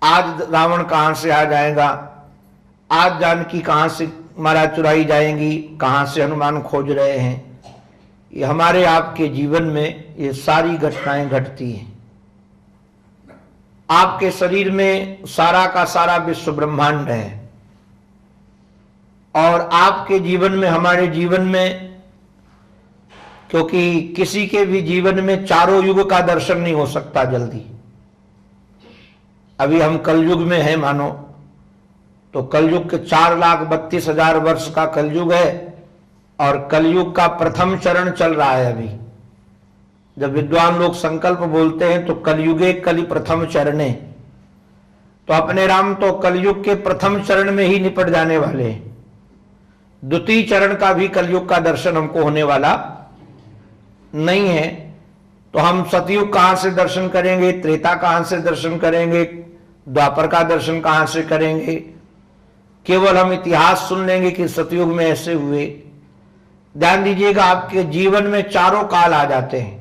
आज रावण कहां से आ जाएगा, आज जानकी कहां से मारा चुराई जाएंगी, कहां से हनुमान खोज रहे हैं। ये हमारे आपके जीवन में ये सारी घटनाएं घटती हैं। आपके शरीर में सारा का सारा विश्व ब्रह्मांड है और आपके जीवन में, हमारे जीवन में, क्योंकि किसी के भी जीवन में चारों युग का दर्शन नहीं हो सकता जल्दी। अभी हम कलयुग में हैं मानो, तो कलयुग के 4,32,000 वर्ष का कलयुग है और कलयुग का प्रथम चरण चल रहा है अभी। जब विद्वान लोग संकल्प बोलते हैं तो कलयुगे कलि प्रथम चरणे, तो अपने राम तो कलयुग के प्रथम चरण में ही निपट जाने वाले हैं। द्वितीय चरण का भी कलयुग का दर्शन हमको होने वाला नहीं है। तो हम सतयुग कहां से दर्शन करेंगे, त्रेता कहां से दर्शन करेंगे, द्वापर का दर्शन कहां से करेंगे। केवल हम इतिहास सुन लेंगे कि सतयुग में ऐसे हुए। ध्यान दीजिएगा, आपके जीवन में चारों काल आ जाते हैं।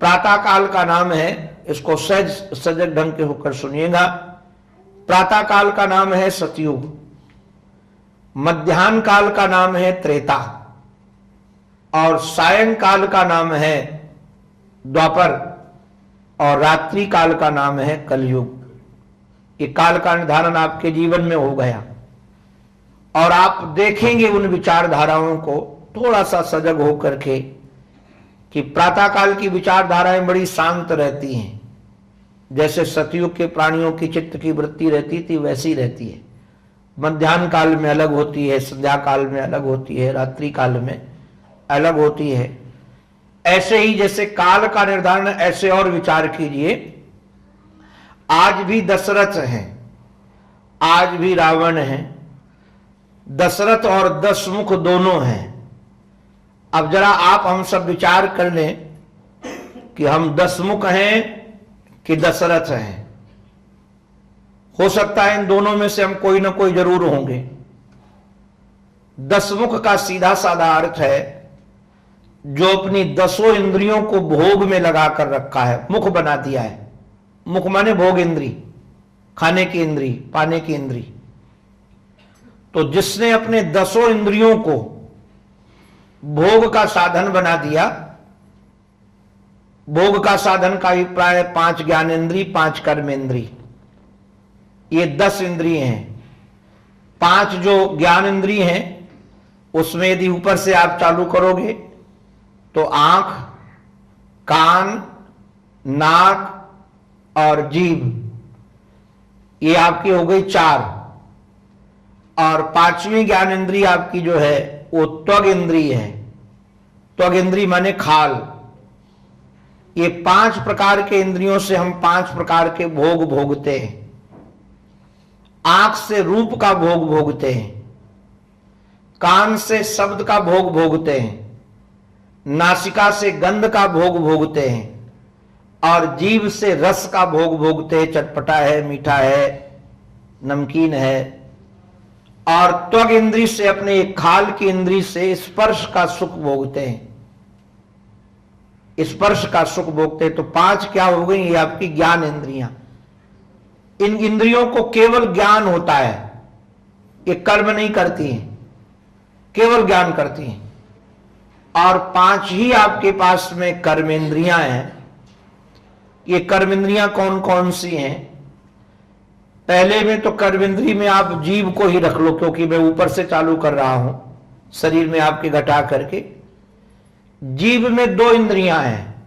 प्रातः काल का नाम है, इसको सहज सजग ढंग के होकर सुनिएगा। प्रातः काल का नाम है सतयुग, मध्याह्न काल का नाम है त्रेता और सायंकाल का नाम है द्वापर और रात्रि काल का नाम है कलयुग। ये काल का निर्धारण आपके जीवन में हो गया और आप देखेंगे उन विचारधाराओं को थोड़ा सा सजग होकर के कि प्रातः काल की विचारधाराएं बड़ी शांत रहती हैं। जैसे सतयुग के प्राणियों की चित्त की वृत्ति रहती थी वैसी रहती है। मध्याह्न काल में अलग होती है, संध्या काल में अलग होती है, रात्रि काल में अलग होती है। ऐसे ही जैसे काल का निर्धारण, ऐसे और विचार कीजिए। आज भी दशरथ हैं, आज भी रावण हैं, दशरथ और दशमुख दोनों हैं। अब जरा आप हम सब विचार कर लें कि हम दशमुख हैं कि दशरथ हैं। हो सकता है इन दोनों में से हम कोई ना कोई जरूर होंगे। दशमुख का सीधा साधा अर्थ है जो अपनी 10 इंद्रियों को भोग में लगा कर रखा है, मुख बना दिया है। मुख माने भोग इंद्री, खाने की इंद्री, पाने की इंद्री। तो जिसने अपने 10 इंद्रियों को भोग का साधन बना दिया, भोग का साधन का अभिप्राय 5 ज्ञानेन्द्री, 5 कर्मेंद्री, ये 10 इंद्रिय हैं। 5 जो ज्ञान इंद्रिय हैं उसमें यदि ऊपर से आप चालू करोगे तो आंख, कान, नाक और जीभ, ये आपकी हो गई 4। और 5वीं ज्ञान इंद्रिय आपकी जो है वो त्वग इंद्रिय है। त्वग इंद्रिय माने खाल। ये 5 प्रकार के इंद्रियों से हम 5 प्रकार के भोग भोगते हैं। आंख से रूप का भोग भोगते हैं, कान से शब्द का भोग भोगते हैं, नासिका से गंध का भोग भोगते हैं और जीभ से रस का भोग भोगते हैं। चटपटा है, मीठा है, नमकीन है। और त्वग इंद्री से, अपने खाल की इंद्री से स्पर्श का सुख भोगते हैं, स्पर्श का सुख भोगते हैं। तो 5 क्या हो गई, ये आपकी ज्ञान इंद्रियां। इन इंद्रियों को केवल ज्ञान होता है, ये कर्म नहीं करती हैं, केवल ज्ञान करती हैं। और 5 ही आपके पास में कर्मेंद्रियां हैं। ये कर्मेंद्रियां कौन कौन सी हैं? पहले में तो कर्मेंद्री में आप जीभ को ही रख लो, क्योंकि मैं ऊपर से चालू कर रहा हूं, शरीर में आपके घटा करके। जीभ में 2 इंद्रियां हैं,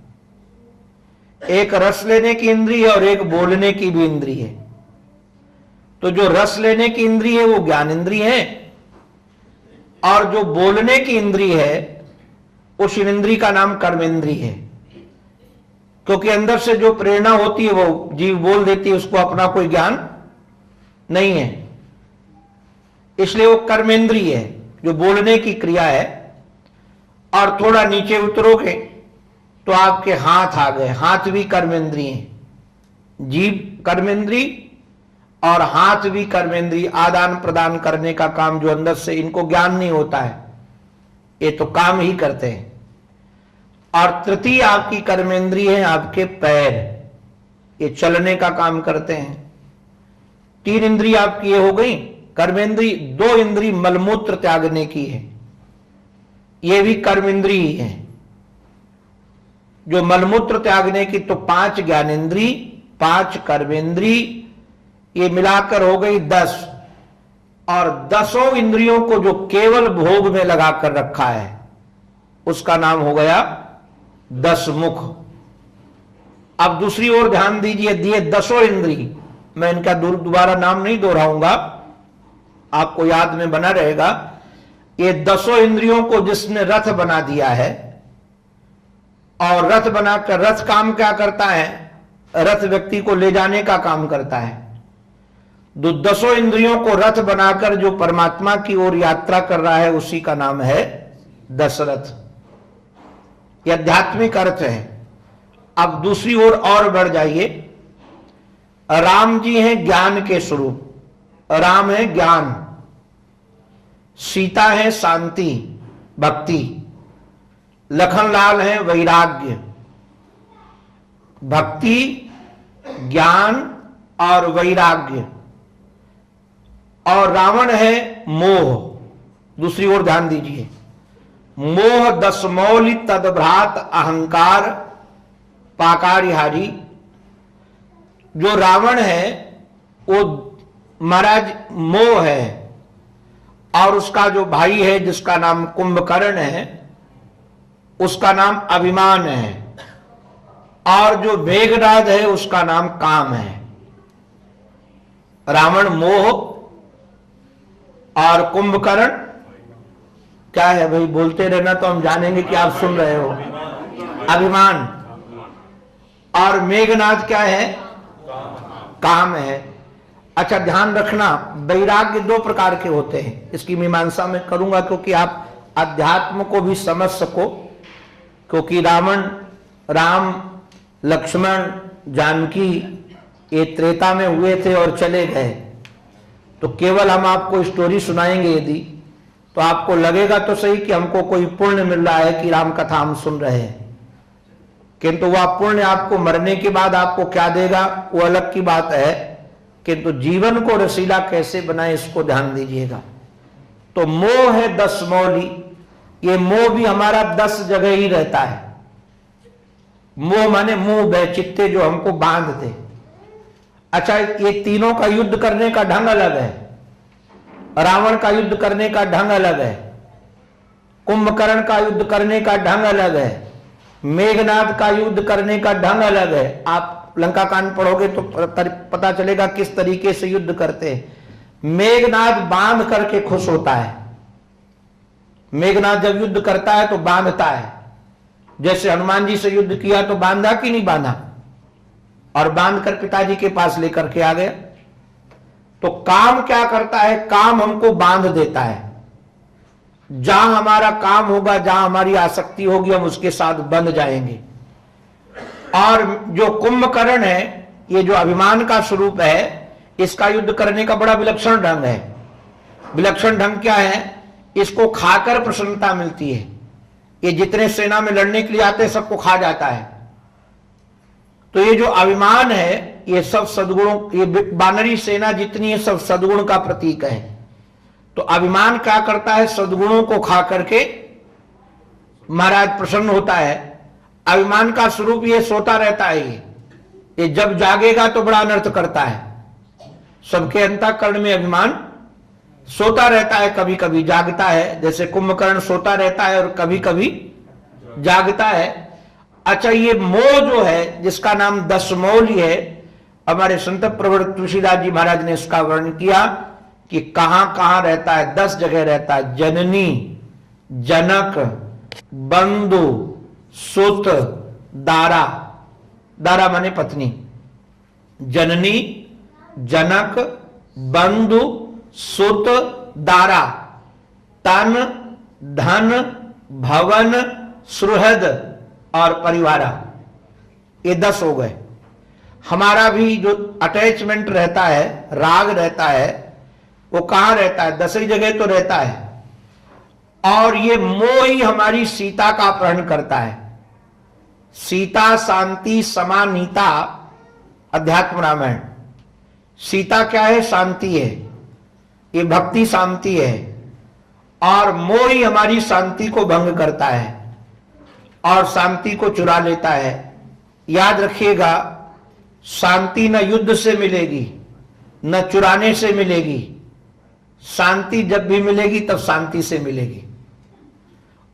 एक रस लेने की इंद्री है और एक बोलने की भी इंद्री है। तो जो रस लेने की इंद्री है वो ज्ञान इंद्री है और जो बोलने की इंद्री है उस इंद्री का नाम कर्मेंद्री है। क्योंकि अंदर से जो प्रेरणा होती है वो जीव बोल देती है, उसको अपना कोई ज्ञान नहीं है, इसलिए वो कर्मेंद्री है, जो बोलने की क्रिया है। और थोड़ा नीचे उतरोगे तो आपके हाथ आ गए, हाथ भी कर्मेंद्री हैं। जीभ कर्मेंद्री और हाथ भी कर्मेंद्री, आदान प्रदान करने का काम जो अंदर से, इनको ज्ञान नहीं होता है, ये तो काम ही करते हैं। और तृतीय आपकी कर्मेंद्री है आपके पैर। ये चलने का काम करते हैं। 3 इंद्रिय आपकी ये हो गई कर्मेंद्री। 2 इंद्रिय मलमूत्र त्यागने की है, ये भी कर्म इंद्रिय ही है जो मलमूत्र त्यागने की। तो 5 ज्ञानेंद्री, 5 कर्मेंद्री, ये मिलाकर हो गई 10। और 10 इंद्रियों को जो केवल भोग में लगाकर रखा है उसका नाम हो गया 10 मुख। अब दूसरी ओर ध्यान दीजिए, दिए 10 इंद्रिय, मैं इनका दोबारा नाम नहीं दोहराऊंगा, आपको याद में बना रहेगा। ये 10 इंद्रियों को जिसने रथ बना दिया है, और रथ बनाकर, रथ काम क्या करता है? रथ व्यक्ति को ले जाने का काम करता है। 10 इंद्रियों को रथ बनाकर जो परमात्मा की ओर यात्रा कर रहा है उसी का नाम है दशरथ। यह आध्यात्मिक अर्थ है। अब दूसरी ओर और बढ़ जाइए। राम जी हैं ज्ञान के स्वरूप, राम है ज्ञान, सीता है शांति भक्ति, लखनलाल है वैराग्य। भक्ति, ज्ञान और वैराग्य। और रावण है मोह। दूसरी ओर ध्यान दीजिए, मोह 10 मौलि तदभ्रात अहंकार पाकारिहारी। जो रावण है वो महाराज मोह है, और उसका जो भाई है जिसका नाम कुंभकर्ण है उसका नाम अभिमान है, और जो मेघनाद है उसका नाम काम है। रावण मोह और कुंभकर्ण क्या है भाई? बोलते रहना तो हम जानेंगे कि आप सुन रहे हो। अभिमान। और मेघनाद क्या है? काम है। अच्छा ध्यान रखना, वैराग्य 2 प्रकार के होते हैं। इसकी मीमांसा में करूंगा क्योंकि आप अध्यात्म को भी समझ सको। क्योंकि राम लक्ष्मण जानकी ये त्रेता में हुए थे और चले गए, तो केवल हम आपको स्टोरी सुनाएंगे यदि, तो आपको लगेगा तो सही कि हमको कोई पुण्य मिल रहा है कि राम कथा हम सुन रहे हैं, किंतु वह पुण्य आपको मरने के बाद आपको क्या देगा वो अलग की बात है। किंतु जीवन को रसीला कैसे बनाए इसको ध्यान दीजिएगा। तो मोह है 10 मौली। ये मोह भी हमारा 10 जगह ही रहता है। मोह माने मुंह बैचित्ते जो हमको बांध दे। अच्छा, ये तीनों का युद्ध करने का ढंग अलग है। रावण का युद्ध करने का ढंग अलग है, कुंभकर्ण का युद्ध करने का ढंग अलग है, मेघनाद का युद्ध करने का ढंग अलग है। आप लंका कांड पढ़ोगे तो पता चलेगा किस तरीके से युद्ध करते हैं। मेघनाद बांध करके खुश होता है। मेघनाद जब युद्ध करता है तो बांधता है। जैसे हनुमान जी से युद्ध किया तो बांधा कि नहीं बांधा, और बांध कर पिताजी के पास लेकर के आ गया। तो काम क्या करता है? काम हमको बांध देता है। जहां हमारा काम होगा, जहां हमारी आसक्ति होगी, हम उसके साथ बंध जाएंगे। और जो कुंभकर्ण है, ये जो अभिमान का स्वरूप है, इसका युद्ध करने का बड़ा विलक्षण ढंग है। विलक्षण ढंग क्या है? इसको खाकर प्रसन्नता मिलती है। ये जितने सेना में लड़ने के लिए आते हैं सबको खा जाता है। तो ये जो अभिमान है, ये सब सद्गुणों, ये बानरी सेना जितनी है सब सद्गुण का प्रतीक है। तो अभिमान क्या करता है? सद्गुणों को खा करके महाराज प्रसन्न होता है। अभिमान का स्वरूप ये सोता रहता है। ये जब जागेगा तो बड़ा अनर्थ करता है। सबके अंतःकरण में अभिमान सोता रहता है, कभी कभी जागता है। जैसे कुंभकर्ण सोता रहता है और कभी कभी जागता है। अच्छा, ये मोह जो है जिसका नाम 10 मौली है, हमारे संत प्रवर तुलसीदास जी महाराज ने इसका वर्णन किया कि कहां कहां रहता है। 10 जगह रहता है। जननी, जनक, बंधु, सुत, दारा। दारा माने पत्नी। जननी, जनक, बंधु, सुत, दारा। तन, धन, भवन, सुहृद और परिवारा। ये 10 हो गए। हमारा भी जो अटैचमेंट रहता है, राग रहता है, वो कहां रहता है? 10 ही जगह तो रहता है। और ये मोह ही हमारी सीता का अपहरण करता है। सीता, शांति, समानीता अध्यात्म रामायण। सीता क्या है? शांति है, ये भक्ति शांति है, और मोह ही हमारी शांति को भंग करता है और शांति को चुरा लेता है। याद रखिएगा, शांति न युद्ध से मिलेगी न चुराने से मिलेगी, शांति जब भी मिलेगी तब शांति से मिलेगी।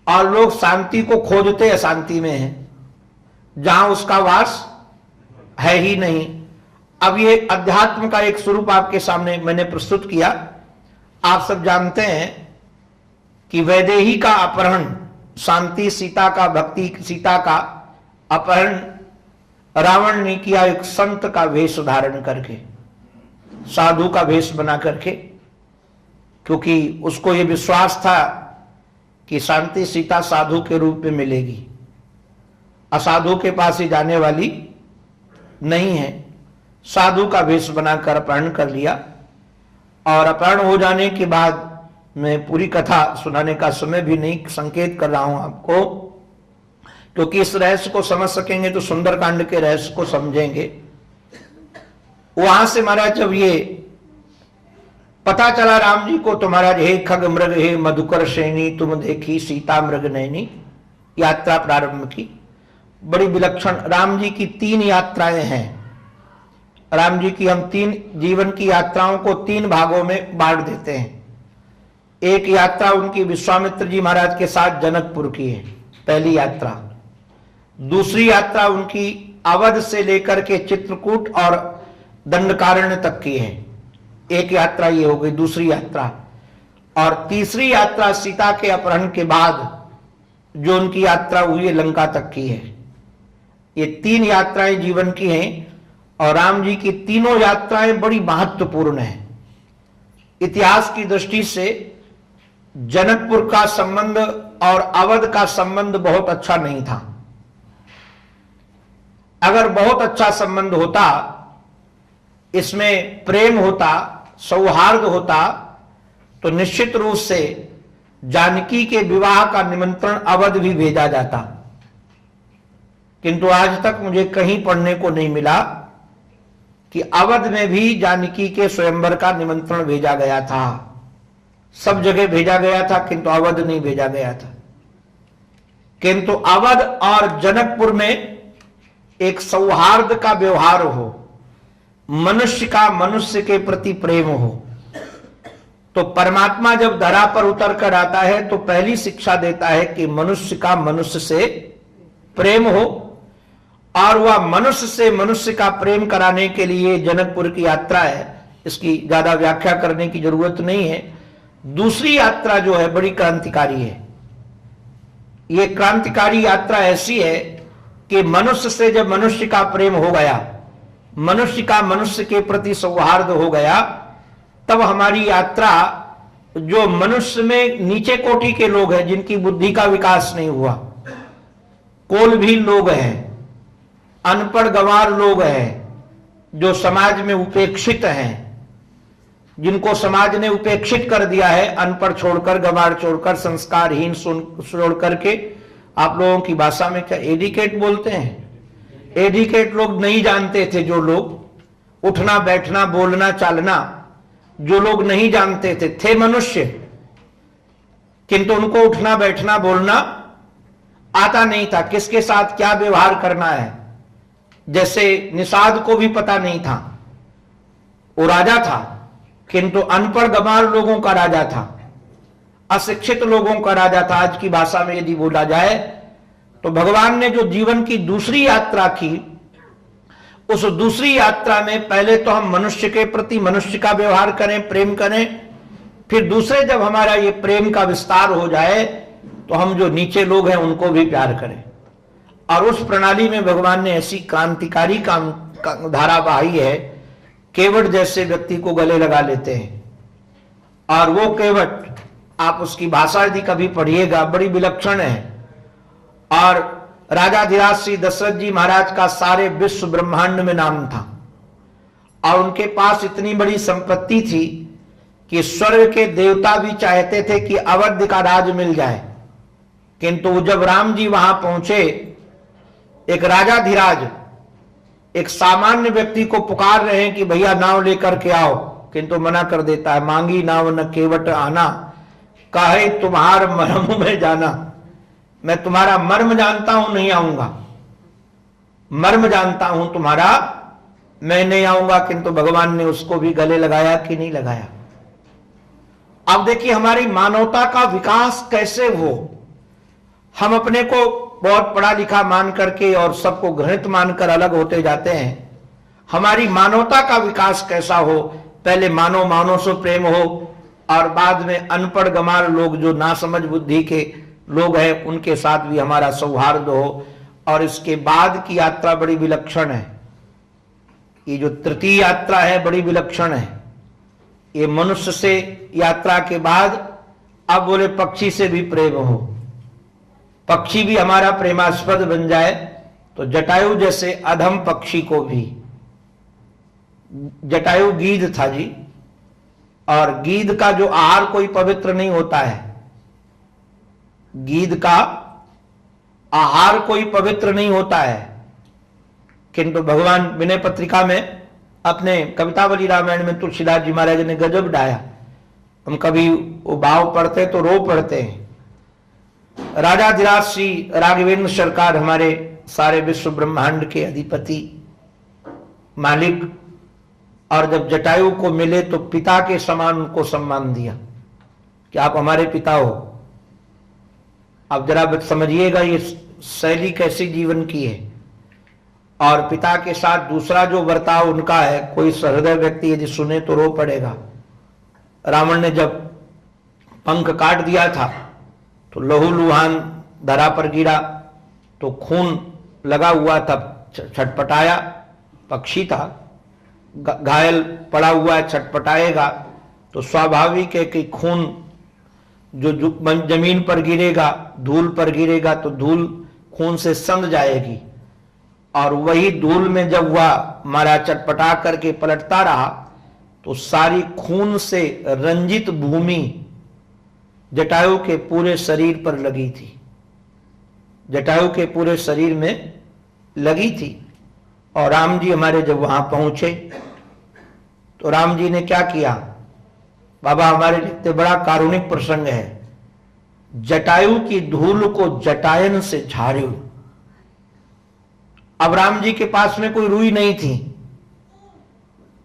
और लोग शांति को खोजते अशांति में हैं, जहां उसका वास है ही नहीं। अब ये अध्यात्म का एक स्वरूप आपके सामने मैंने प्रस्तुत किया। आप सब जानते हैं कि वैदेही का अपहरण, शांति सीता का, भक्ति सीता का अपहरण रावण ने किया एक संत का वेश धारण करके, साधु का वेश बना करके, क्योंकि उसको यह विश्वास था कि शांति सीता साधु के रूप में मिलेगी, असाधु के पास ही जाने वाली नहीं है। साधु का वेश बनाकर अपहरण कर लिया, और अपहरण हो जाने के बाद, मैं पूरी कथा सुनाने का समय भी नहीं, संकेत कर रहा हूं आपको, क्योंकि इस रहस्य को समझ सकेंगे तो सुंदरकांड के रहस्य को समझेंगे। वहां से महाराज जब ये पता चला राम जी को, तो महाराज हे खग मृग हे मधुकर श्रेणी तुम देखी सीता मृग नैनी, यात्रा प्रारंभ की। बड़ी विलक्षण राम जी की 3 यात्राएं हैं। राम जी की हम 3 जीवन की यात्राओं को 3 भागों में बांट देते हैं। एक यात्रा उनकी विश्वामित्र जी महाराज के साथ जनकपुर की है, पहली यात्रा। दूसरी यात्रा उनकी अवध से लेकर के चित्रकूट और दंडकारण्य तक की है, एक यात्रा ये हो गई, दूसरी यात्रा। और तीसरी यात्रा सीता के अपहरण के बाद जो उनकी यात्रा हुई है, लंका तक की है। ये 3 यात्राएं जीवन की हैं, और राम जी की तीनों यात्राएं बड़ी महत्वपूर्ण हैं। इतिहास की दृष्टि से जनकपुर का संबंध और अवध का संबंध बहुत अच्छा नहीं था। अगर बहुत अच्छा संबंध होता, इसमें प्रेम होता, सौहार्द होता, तो निश्चित रूप से जानकी के विवाह का निमंत्रण अवध भी भेजा जाता। किंतु आज तक मुझे कहीं पढ़ने को नहीं मिला कि अवध में भी जानकी के स्वयंवर का निमंत्रण भेजा गया था। सब जगह भेजा गया था, किंतु अवध नहीं भेजा गया था। किंतु अवध और जनकपुर में एक सौहार्द का व्यवहार हो, मनुष्य का मनुष्य के प्रति प्रेम हो। तो परमात्मा जब धरा पर उतर कर आता है तो पहली शिक्षा देता है कि मनुष्य का मनुष्य से प्रेम हो, और वह मनुष्य से मनुष्य का प्रेम कराने के लिए जनकपुर की यात्रा है। इसकी ज्यादा व्याख्या करने की जरूरत नहीं है। दूसरी यात्रा जो है बड़ी क्रांतिकारी है। यह क्रांतिकारी यात्रा ऐसी है कि मनुष्य से जब मनुष्य का प्रेम हो गया, मनुष्य का मनुष्य के प्रति सौहार्द हो गया, तब हमारी यात्रा, जो मनुष्य में नीचे कोटि के लोग हैं, जिनकी बुद्धि का विकास नहीं हुआ, कोलभील लोग हैं, अनपढ़ गंवार लोग हैं, जो समाज में उपेक्षित हैं, जिनको समाज ने उपेक्षित कर दिया है, अनपढ़ छोड़कर, गंवार छोड़कर, संस्कारहीन छोड़ करके, आप लोगों की भाषा में क्या एडिकेट बोलते हैं, एडिकेट लोग नहीं जानते थे। जो लोग उठना बैठना बोलना चालना जो लोग नहीं जानते थे मनुष्य, किंतु उनको उठना बैठना बोलना आता नहीं था, किसके साथ क्या व्यवहार करना है। जैसे निषाद को भी पता नहीं था, वो राजा था, किंतु अनपढ़ गंवार लोगों का राजा था, अशिक्षित लोगों का राजा था। आज की भाषा में यदि बोला जाए तो भगवान ने जो जीवन की दूसरी यात्रा की, उस दूसरी यात्रा में पहले तो हम मनुष्य के प्रति मनुष्य का व्यवहार करें, प्रेम करें, फिर दूसरे जब हमारा ये प्रेम का विस्तार हो जाए तो हम जो नीचे लोग हैं उनको भी प्यार करें। और उस प्रणाली में भगवान ने ऐसी क्रांतिकारी काम धारा बहाई है। केवट जैसे व्यक्ति को गले लगा लेते हैं, और वो केवट, आप उसकी भाषा यदि कभी पढ़िएगा, बड़ी विलक्षण है। और राजाधिराज श्री दशरथ जी महाराज का सारे विश्व ब्रह्मांड में नाम था, और उनके पास इतनी बड़ी संपत्ति थी कि स्वर्ग के देवता भी चाहते थे कि अवध का राज मिल जाए। किंतु जब राम जी वहां पहुंचे, एक राजाधिराज एक सामान्य व्यक्ति को पुकार रहे हैं कि भैया नाव लेकर के आओ, किंतु मना कर देता है। मांगी नाव न केवट आना, काहे तुम्हार मर्म में जाना। मैं तुम्हारा मर्म जानता हूं, नहीं आऊंगा। मर्म जानता हूं तुम्हारा, मैं नहीं आऊंगा। किंतु भगवान ने उसको भी गले लगाया कि नहीं लगाया। अब देखिए हमारी मानवता का विकास कैसे हो। हम अपने को बहुत पढ़ा लिखा मान करके और सबको घृणित मानकर अलग होते जाते हैं। हमारी मानवता का विकास कैसा हो, पहले मानव मानव से प्रेम हो और बाद में अनपढ़ गमार लोग जो नासमझ बुद्धि के लोग हैं उनके साथ भी हमारा सौहार्द हो। और इसके बाद की यात्रा बड़ी विलक्षण है। ये जो तृतीय यात्रा है बड़ी विलक्षण है। ये मनुष्य से यात्रा के बाद अब बोले पक्षी से भी प्रेम हो, पक्षी भी हमारा प्रेमास्पद बन जाए। तो जटायु जैसे अधम पक्षी को भी, जटायु गीध था जी, और गीध का जो आहार कोई पवित्र नहीं होता है, गीध का आहार कोई पवित्र नहीं होता है। किंतु भगवान विनय पत्रिका में अपने कवितावली रामायण में तुलसीदास जी महाराज ने गजब डाया। हम कभी वो भाव पढ़ते तो रो पढ़ते हैं। राजाधिराज श्री राघवेंद्र सरकार, हमारे सारे विश्व ब्रह्मांड के अधिपति मालिक, और जब जटायु को मिले तो पिता के समान उनको सम्मान दिया कि आप हमारे पिता हो। अब जरा समझिएगा ये शैली कैसी जीवन की है। और पिता के साथ दूसरा जो बर्ताव उनका है, कोई सहृदय व्यक्ति यदि सुने तो रो पड़ेगा। रावण ने जब पंख काट दिया था तो लहू लुहान धरा पर गिरा, तो खून लगा हुआ था, छटपटाया। पक्षी था, घायल पड़ा हुआ है, छटपटाएगा तो स्वाभाविक है कि खून जो जमीन पर गिरेगा, धूल पर गिरेगा तो धूल खून से संग जाएगी। और वही धूल में जब वह मारा चटपटा करके पलटता रहा तो सारी खून से रंजित भूमि जटायु के पूरे शरीर पर लगी थी, जटायु के पूरे शरीर में लगी थी। और राम जी हमारे जब वहां पहुंचे तो राम जी ने क्या किया, बाबा हमारे लिखते बड़ा कारुणिक प्रसंग है। जटायु की धूल को जटायन से झाड़ू। अब राम जी के पास में कोई रुई नहीं थी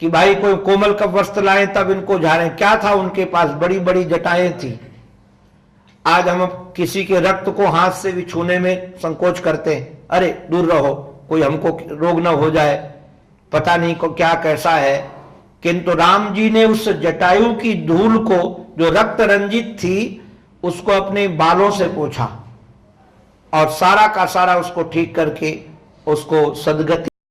कि भाई कोई कोमल का वस्त्र लाए तब इनको झाड़ें। क्या था उनके पास, बड़ी बड़ी जटाएं थी। आज हम किसी के रक्त को हाथ से भी छूने में संकोच करते हैं, अरे दूर रहो, कोई हमको रोग न हो जाए, पता नहीं को क्या कैसा है। किंतु राम जी ने उस जटायु की धूल को जो रक्त रंजित थी उसको अपने बालों से पोंछा और सारा का सारा उसको ठीक करके उसको सदगति